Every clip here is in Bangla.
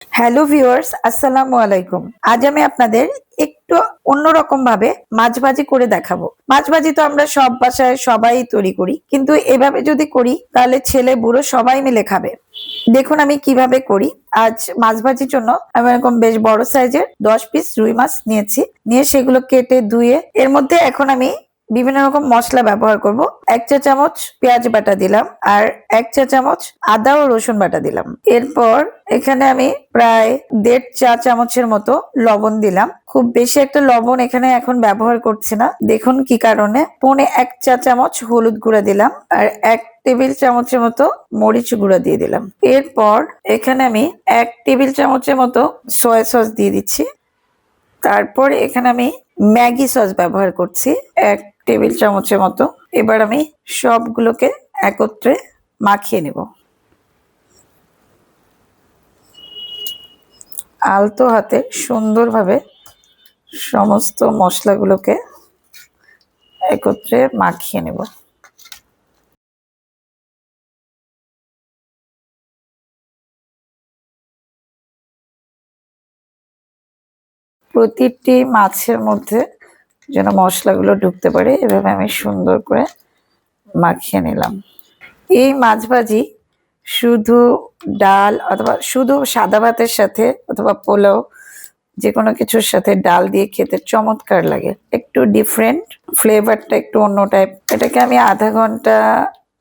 হ্যালো ভিউয়ার্স, আসসালামু আলাইকুম। আজ আমি আপনাদের একটু অন্যরকম ভাবে মাছ ভাজি করে দেখাবো। মাছ ভাজি তো আমরা সব বাসায় সবাই তৈরি করি, কিন্তু এভাবে যদি করি তাহলে ছেলে বুড়ো সবাই মিলে খাবে। দেখুন আমি কিভাবে করি। আজ মাছ ভাজির জন্য আমি এরকম বেশ বড় সাইজের 10 পিস রুই মাছ নিয়েছি। নিয়ে সেগুলো কেটে ধুয়ে এর মধ্যে এখন আমি বিভিন্ন রকম মশলা ব্যবহার করব। 1 চা চামচ পেঁয়াজ বাটা দিলাম, আর 1 চা চামচ আদা ও রসুন বাটা দিলাম। এরপর এখানে আমি প্রায় 1.5 চা চামচের মতো লবণ দিলাম। খুব বেশি একটা লবণ এখানে এখন ব্যবহার করছি না, দেখুন কি কারণে। 1.25 চা চামচ হলুদ গুঁড়া দিলাম, আর 1 টেবিল চামচের মতো মরিচ গুঁড়া দিয়ে দিলাম। এরপর এখানে আমি 1 টেবিল চামচের মতো সয়া সস দিয়ে দিচ্ছি। তারপর এখানে আমি ম্যাগি সস ব্যবহার করছি 1 টেবিল চামচের মতো। এবার আমি সবগুলোকে একত্রে মাখিয়ে নেব। আলতো হাতে সুন্দরভাবে সমস্ত মশলাগুলোকে একত্রে মাখিয়ে নেব। প্রতিটি মাছের মধ্যে যেন মশলাগুলো ঢুকতে পারে, এভাবে আমি সুন্দর করে মাখিয়ে নিলাম। এই মাছ ভাজি শুধু ডাল অথবা শুধু সাদা ভাতের সাথে অথবা পোলাও, যে কোনো কিছুর সাথে ডাল দিয়ে খেতে চমৎকার লাগে। একটু ডিফারেন্ট, ফ্লেভারটা একটু অন্য টাইপ। এটাকে আমি আধা ঘন্টা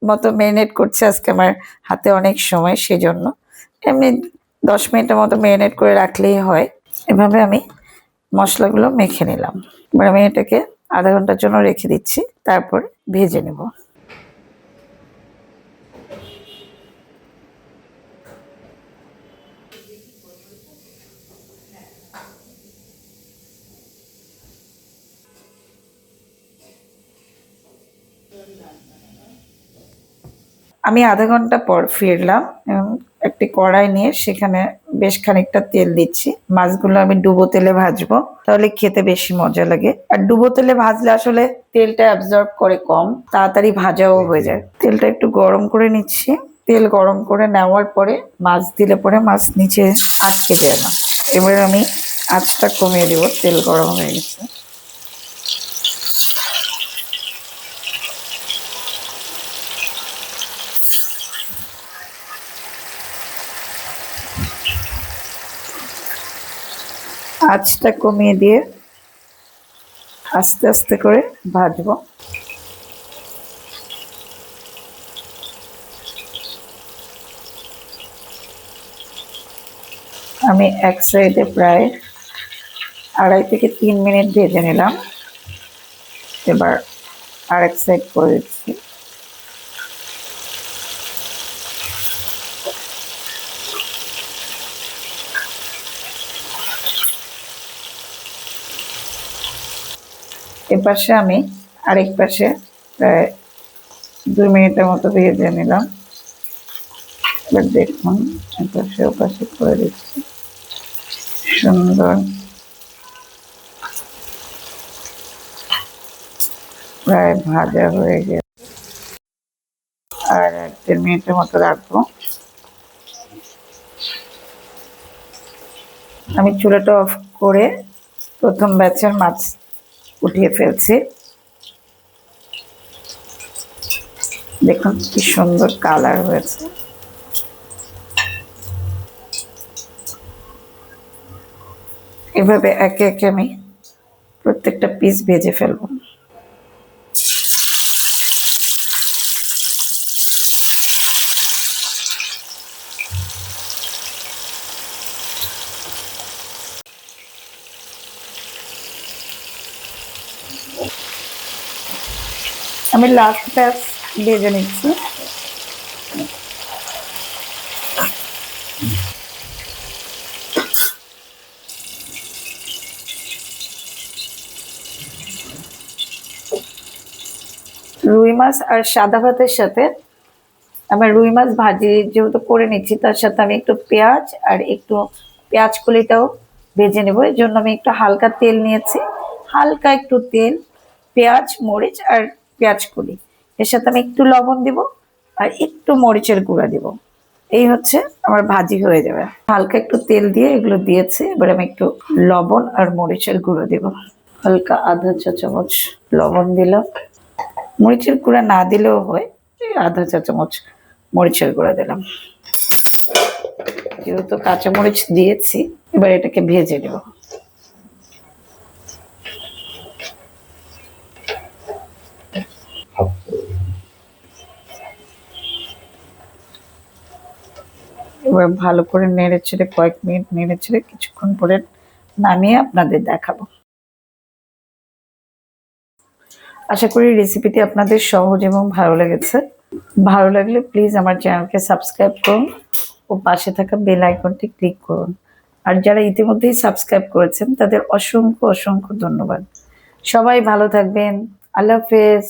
মতো ম্যারিনেট করছি, আজকে আমার হাতে অনেক সময় সেজন্য। এমনি 10 মিনিটের মতো ম্যারিনেট করে রাখলেই হয়। এভাবে আমি মশলাগুলো মেখে নিলাম। এবার আমি এটাকে আধা ঘন্টার জন্য রেখে দিচ্ছি, তারপর ভেজে নেব। আমি আধা ঘন্টা পর ফিরলাম এবং একটি কড়াই নিয়ে সেখানে বেশ খানিকটা তেল দিচ্ছি। মাছগুলো আমি ডুবো তেলে ভাজবো, তাহলে খেতে বেশি মজা লাগে। আর ডুবো তেলে ভাজলে আসলে তেলটা অ্যাবজর্ব করে কম, তাড়াতাড়ি ভাজাও হয়ে যায়। তেলটা একটু গরম করে নিচ্ছি। তেল গরম করে নেওয়ার পরে মাছ দিলে পরে মাছ নিচে আটকে যায় না। এবার আমি আঁচটা কমিয়ে দেবো, তেল গরম হয়ে গেছে। আঁচটা কমিয়ে দিয়ে আস্তে আস্তে করে ভাজবো। আমি এক সাইডে প্রায় 2.5 থেকে 3 মিনিট ভেজে নিলাম। এবার আরেক সাইড করে দিচ্ছি। এপাশে আমি আরেক পাশে প্রায় 2 মিনিটের মতো ভেজে নিলাম। এবার দেখুন এপাশে ওপাশে করে দিচ্ছি, সুন্দর প্রায় ভাজা হয়ে গেছে। আর 1-1.5 মিনিটের মতো রাখবো। আমি চুলাটা অফ করে প্রথম ব্যাচের মাছ উঠিয়ে ফেলছি। দেখুন কি সুন্দর কালার হয়েছে। এভাবে একে একে আমি প্রত্যেকটা পিস ভেজে ফেলবো। আমি লাস্ট ব্যাচ ভেজে নিচ্ছি। রুই মাছ আর সাদা ভাতের সাথে আমার রুই মাছ ভাজি যেহেতু করে নিচ্ছি, তার সাথে আমি একটু পেঁয়াজ আর একটু পেঁয়াজ কলিটাও ভেজে নেবো। এর জন্য আমি একটু হালকা তেল নিয়েছি, হালকা একটু তেল, পেঁয়াজ, মরিচ আর পেঁয়াজ কলি, এর সাথে আমি একটু লবণ দিব আর একটু মরিচের গুঁড়া দিব। এই হচ্ছে আমার ভাজি হয়ে যাবে। হালকা একটু তেল দিয়ে এগুলো দিয়েছি, এবার আমি একটু লবণ আর মরিচের গুঁড়ো দেব। হালকা আধা চা চামচ লবণ দিলাম, মরিচের গুঁড়া না দিলেও হয়, আধা চা চামচ মরিচের গুঁড়া দিলাম। যেহেতু কাঁচা মরিচ দিয়েছি, এবার এটাকে ভেজে নেব। এবার ভালো করে নেড়ে চেড়ে কয়েক মিনিট নেড়ে চেড়ে কিছুক্ষণ পরে নামিয়ে আপনাদের দেখাবো। আশা করি রেসিপিটি আপনাদের সহজ এবং ভালো লেগেছে। ভালো লাগলে প্লিজ আমার চ্যানেলকে সাবস্ক্রাইব করুন ও পাশে থাকা বেল আইকনটি ক্লিক করুন। আর যারা ইতিমধ্যেই সাবস্ক্রাইব করেছেন তাদের অসংখ্য অসংখ্য ধন্যবাদ। সবাই ভালো থাকবেন। আল্লাহ হাফেজ।